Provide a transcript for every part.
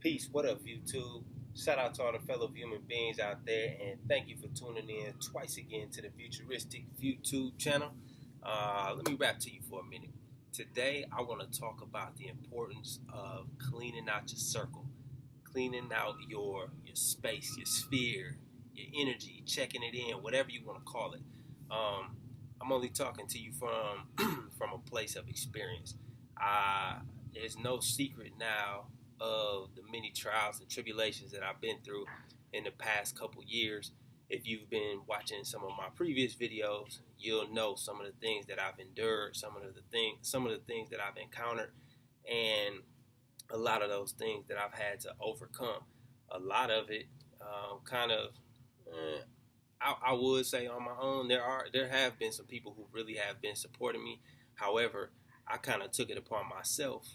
Peace. What up, YouTube? Shout out to all the fellow human beings out there, and thank you for tuning in twice again to the Viewturistic YouTube channel. Let me rap to you for a minute. Today, I want to talk about the importance of cleaning out your circle, cleaning out your space, your sphere, your energy, checking it in, whatever you want to call it. I'm only talking to you from from a place of experience. There's no secret now of the many trials and tribulations that I've been through in the past couple years. If you've been watching some of my previous videos, you'll know some of the things that I've endured, some of the things that I've encountered, and a lot of those things that I've had to overcome. A lot of it, I would say on my own. There have been some people who really have been supporting me. However, I kind of took it upon myself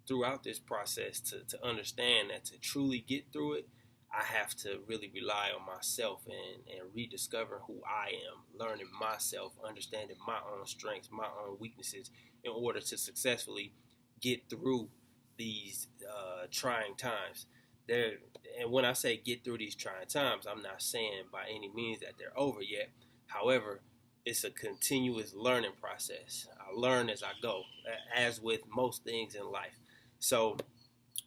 throughout this process to understand that to truly get through it, I have to really rely on myself and rediscover who I am, learning myself, understanding my own strengths, my own weaknesses in order to successfully get through these trying times. And when I say get through these trying times, I'm not saying by any means that they're over yet. However, it's a continuous learning process. I learn as I go, as with most things in life. So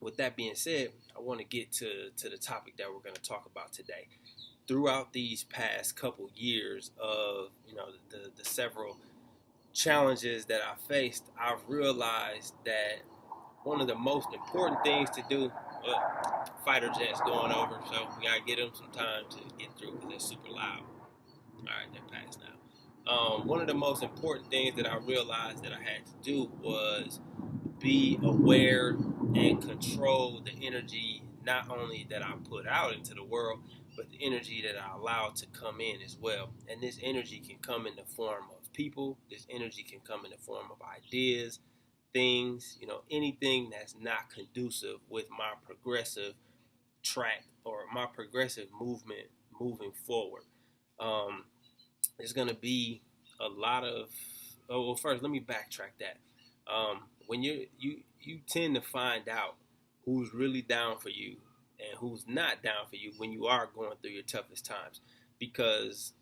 with that being said, I want to get to the topic that we're going to talk about today. Throughout these past couple years of the several challenges that I faced, I've realized that one of the most important things to do, fighter jets going over, so we gotta get them some time to get through because they're super loud. All right, they're past now. One of the most important things that I realized that I had to do was be aware and control the energy, not only that I put out into the world, but the energy that I allow to come in as well. And this energy can come in the form of people. This energy can come in the form of ideas, things, anything that's not conducive with my progressive track or my progressive movement moving forward. There's going to be a lot of, well, first, let me backtrack that. When you tend to find out who's really down for you and who's not down for you when you are going through your toughest times, because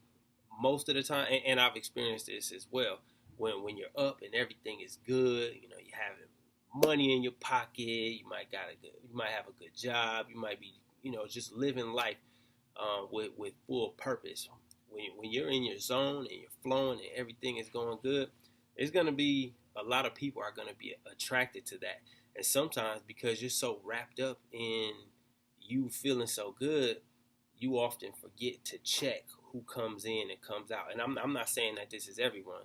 most of the time, and I've experienced this as well, when you're up and everything is good, you having money in your pocket, you might have a good job, you might be, just living life with full purpose. When you're in your zone and you're flowing and everything is going good, it's going to be a lot of people are going to be attracted to that. And sometimes because you're so wrapped up in you feeling so good, you often forget to check who comes in and comes out. And I'm not saying that this is everyone.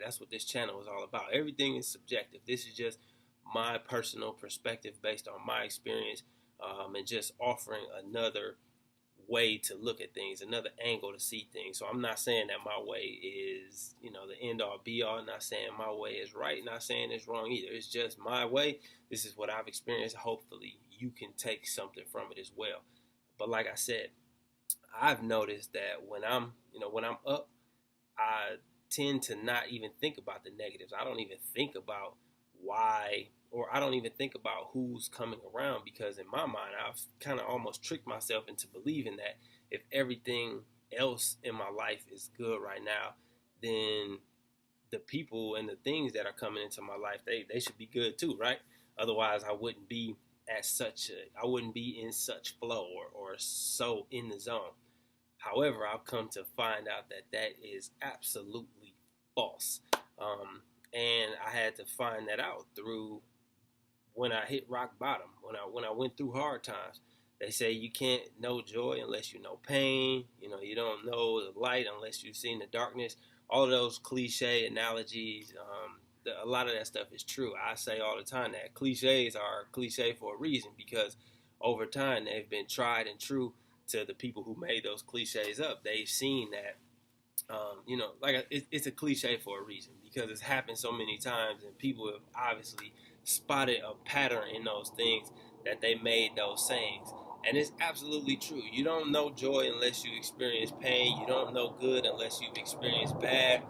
That's what this channel is all about. Everything is subjective. This is just my personal perspective based on my experience, and just offering another way to look at things, another angle to see things. So I'm not saying that my way is, the end all be all. I'm not saying my way is right. Not saying it's wrong either. It's just my way. This is what I've experienced. Hopefully you can take something from it as well. But like I said, I've noticed that when I'm up, I tend to not even think about the negatives. I don't even think about why, or I don't even think about who's coming around, because in my mind, I've kind of almost tricked myself into believing that if everything else in my life is good right now, then the people and the things that are coming into my life, they should be good too, right? Otherwise, I wouldn't be in such flow or so in the zone. However, I've come to find out that is absolutely false. And I had to find that out through when I hit rock bottom, when I went through hard times. They say you can't know joy unless you know pain. You don't know the light unless you've seen the darkness. All of those cliche analogies, a lot of that stuff is true. I say all the time that cliches are cliche for a reason, because over time they've been tried and true to the people who made those cliches up. They've seen that, it's a cliche for a reason, because it's happened so many times and people have obviously spotted a pattern in those things that they made those sayings. And it's absolutely true. You don't know joy unless you experience pain. You don't know good unless you've experienced bad.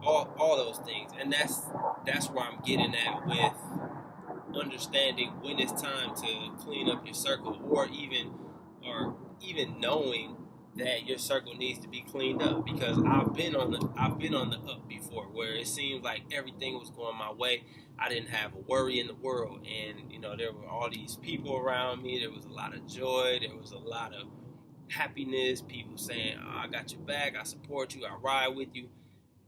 All those things. And that's where I'm getting at with understanding when it's time to clean up your circle, or even knowing that your circle needs to be cleaned up. Because I've been on the up before, where it seemed like everything was going my way. I didn't have a worry in the world, and there were all these people around me. There was a lot of joy. There was a lot of happiness. People saying, "Oh, I got your back. I support you. I ride with you."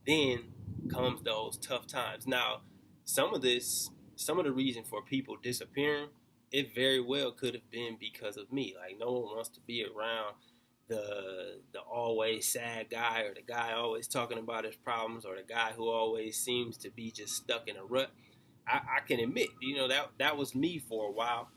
Then comes those tough times. Now, some of this, some of the reason for people disappearing, it very well could have been because of me. Like, no one wants to be around the always sad guy, or the guy always talking about his problems, or the guy who always seems to be just stuck in a rut. I can admit, that was me for a while,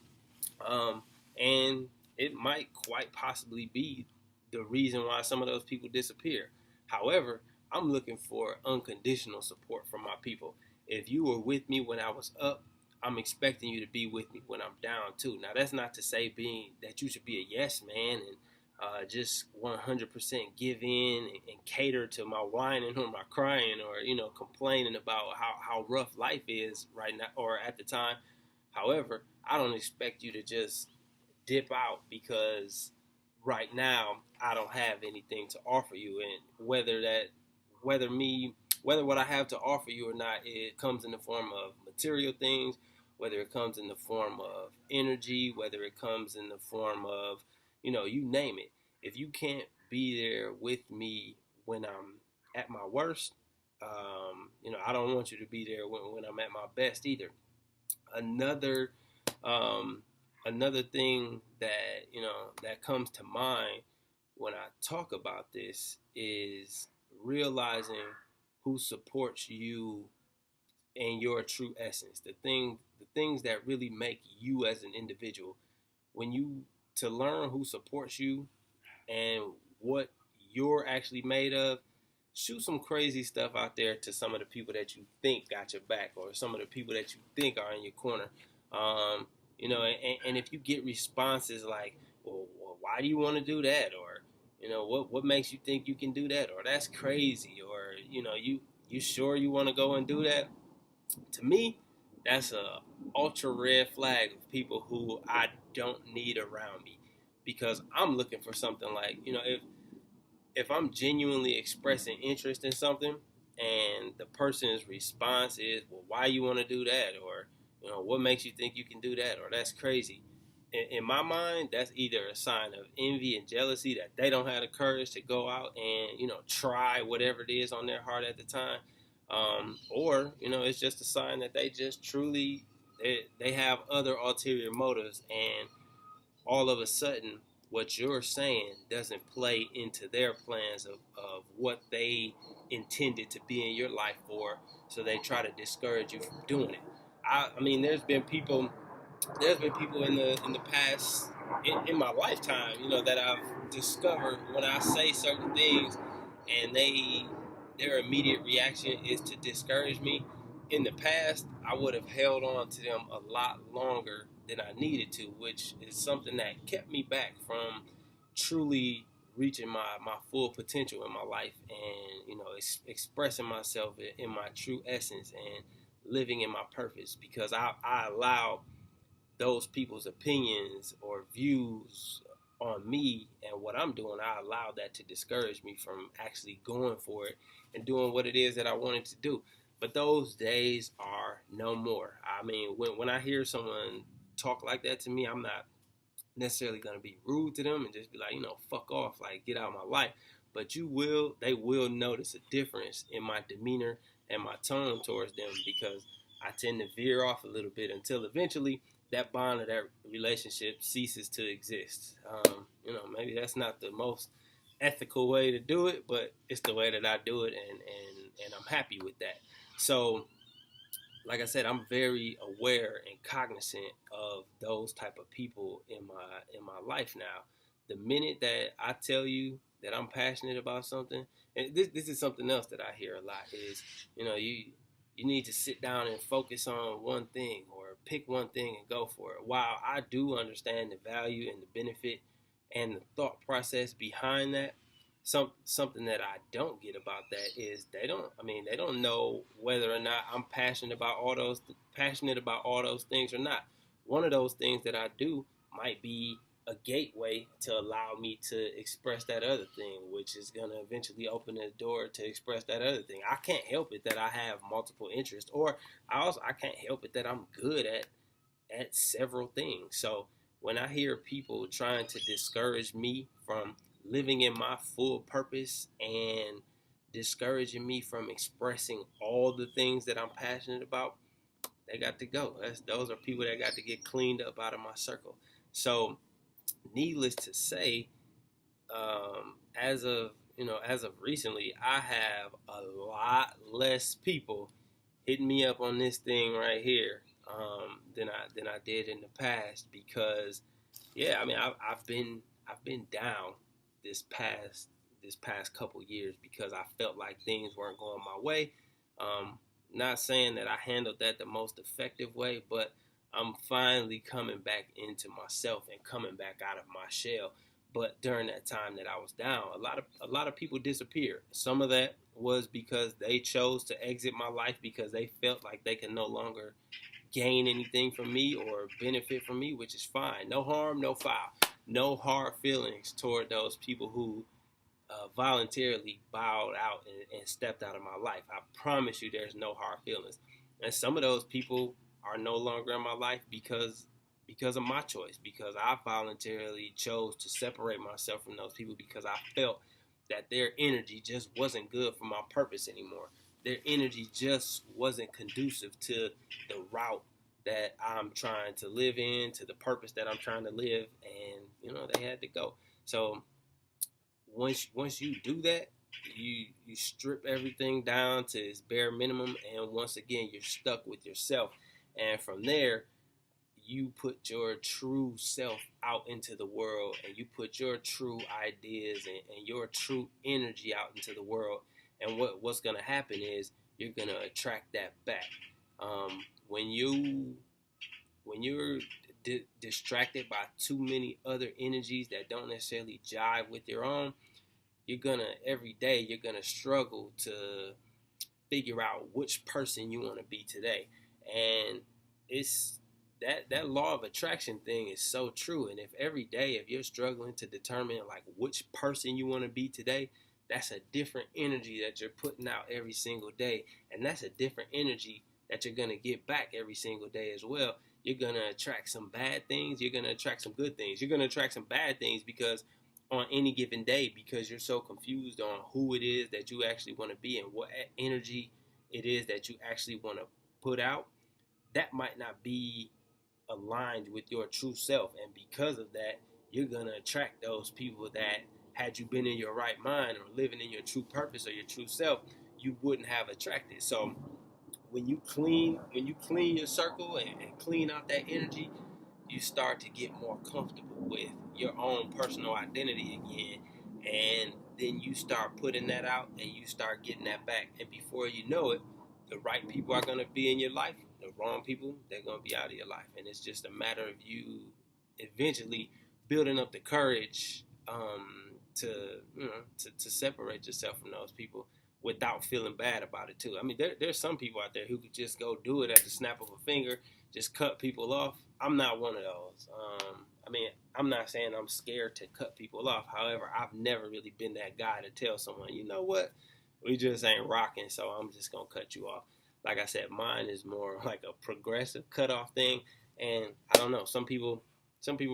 and it might quite possibly be the reason why some of those people disappear. However, I'm looking for unconditional support from my people. If you were with me when I was up, I'm expecting you to be with me when I'm down too. Now, that's not to say being that you should be a yes man and just 100% give in and cater to my whining or my crying, or complaining about how rough life is right now or at the time. However, I don't expect you to just dip out because right now I don't have anything to offer you, and whether me whether what I have to offer you or not, it comes in the form of material things, whether it comes in the form of energy, whether it comes in the form of you name it. If you can't be there with me when I'm at my worst, I don't want you to be there when I'm at my best either. Another um, another thing that that comes to mind when I talk about this is realizing who supports you and your true essence. The things that really make you as an individual. When you To learn who supports you and what you're actually made of, shoot some crazy stuff out there to some of the people that you think got your back, or some of the people that you think are in your corner. Um, and if you get responses like, well, why do you want to do that? Or, what makes you think you can do that? Or that's crazy. Or, you sure you want to go and do that? To me, that's a ultra red flag of people who I don't need around me, because I'm looking for something like, if I'm genuinely expressing interest in something and the person's response is, well, why you want to do that? Or, what makes you think you can do that? Or that's crazy. In my mind, that's either a sign of envy and jealousy that they don't have the courage to go out and, try whatever it is on their heart at the time. Or, it's just a sign that they just truly, they have other ulterior motives, and all of a sudden what you're saying doesn't play into their plans of what they intended to be in your life for, so they try to discourage you from doing it. I mean, there's been people in the past, in my lifetime, that I've discovered when I say certain things, and their immediate reaction is to discourage me. In the past, I would have held on to them a lot longer than I needed to, which is something that kept me back from truly reaching my full potential in my life, and expressing myself in my true essence and living in my purpose, because I allow those people's opinions or views on me and what I'm doing. I allow that to discourage me from actually going for it and doing what it is that I wanted to do. But those days are no more. I mean, when I hear someone talk like that to me, I'm not necessarily going to be rude to them and just be like, fuck off, like, get out of my life. But they will notice a difference in my demeanor and my tone towards them, because I tend to veer off a little bit until eventually that bond or that relationship ceases to exist. Maybe that's not the most ethical way to do it, but it's the way that I do it, and I'm happy with that. So, like I said, I'm very aware and cognizant of those type of people in my life now. The minute that I tell you that I'm passionate about something, and this is something else that I hear a lot, is you need to sit down and focus on one thing, or pick one thing and go for it. While I do understand the value and the benefit and the thought process behind that, something that I don't get about that is they don't know whether or not I'm passionate about all those things or not. One of those things that I do might be a gateway to allow me to express that other thing, which is going to eventually open the door to express that other thing. I can't help it that I have multiple interests, or I can't help it that I'm good at several things. So when I hear people trying to discourage me from living in my full purpose and discouraging me from expressing all the things that I'm passionate about, they got to go. Those are people that got to get cleaned up out of my circle. So, needless to say, as of recently, I have a lot less people hitting me up on this thing right here than I did in the past because yeah, I mean I've been down this past couple years because I felt like things weren't going my way. Um, Not saying that I handled that the most effective way, but I'm finally coming back into myself and coming back out of my shell. But during that time that I was down, a lot of people disappeared. Some of that was because they chose to exit my life because they felt like they could no longer gain anything from me or benefit from me, which is fine. No harm, no foul. No hard feelings toward those people who voluntarily bowed out and stepped out of my life. I promise you there's no hard feelings. And some of those people are no longer in my life because of my choice, because I voluntarily chose to separate myself from those people because I felt that their energy just wasn't good for my purpose anymore. Their energy just wasn't conducive to the route that I'm trying to live in, to the purpose that I'm trying to live, and they had to go. So once you do that, you strip everything down to its bare minimum, and once again you're stuck with yourself. And from there, you put your true self out into the world, and you put your true ideas and your true energy out into the world. And what's gonna happen is you're gonna attract that back. When you're distracted by too many other energies that don't necessarily jive with your own, every day you're gonna struggle to figure out which person you want to be today. And it's that law of attraction thing is so true. And if every day, if you're struggling to determine like which person you want to be today, that's a different energy that you're putting out every single day, and that's a different energy that you're gonna get back every single day as well. You're gonna attract some bad things, you're gonna attract some good things, you're gonna attract some bad things because on any given day, because you're so confused on who it is that you actually want to be and what energy it is that you actually want to put out, that might not be aligned with your true self. And because of that, you're going to attract those people that, had you been in your right mind or living in your true purpose or your true self, you wouldn't have attracted. So when you clean your circle and clean out that energy, you start to get more comfortable with your own personal identity again. And then you start putting that out and you start getting that back. And before you know it, the right people are going to be in your life. The wrong people, they're going to be out of your life. And it's just a matter of you eventually building up the courage to, to separate yourself from those people without feeling bad about it too. I mean, there's some people out there who could just go do it at the snap of a finger, just cut people off. I'm not one of those. I mean, I'm not saying I'm scared to cut people off. However, I've never really been that guy to tell someone, you know what, we just ain't rocking, so I'm just gonna cut you off. Like I said, mine is more like a progressive cutoff thing, and I don't know. Some people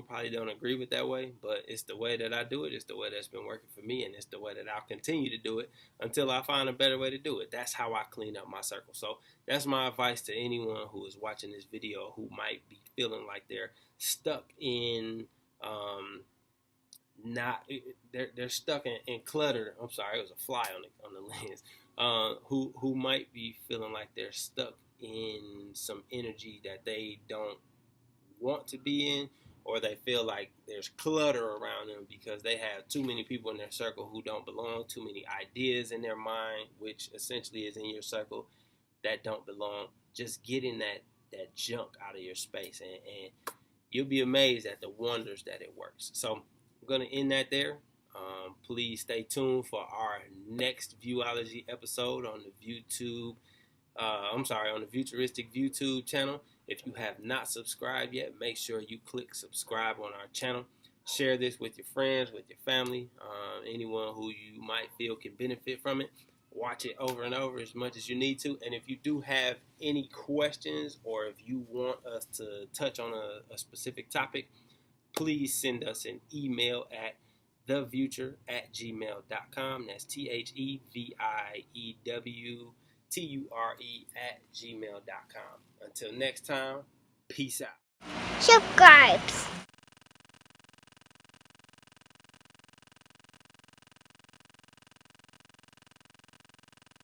probably don't agree with that way, but it's the way that I do it. It's the way that's been working for me, and it's the way that I'll continue to do it until I find a better way to do it. That's how I clean up my circle. So that's my advice to anyone who is watching this video who might be feeling like they're stuck in not they're stuck in clutter. I'm sorry, it was a fly on the lens. Who might be feeling like they're stuck in some energy that they don't want to be in, or they feel like there's clutter around them because they have too many people in their circle who don't belong, too many ideas in their mind, which essentially is in your circle, that don't belong. Just getting that junk out of your space, and you'll be amazed at the wonders that it works. So I'm going to end that there. Please stay tuned for our next Viewology episode on the on the Viewturistic Viewtube channel. If you have not subscribed yet, make sure you click subscribe on our channel. Share this with your friends, with your family, anyone who you might feel can benefit from it. Watch it over and over as much as you need to. And if you do have any questions, or if you want us to touch on a specific topic, please send us an email at theviewer@gmail.com. That's TheViewture@gmail.com. Until next time, peace out. Subscribe.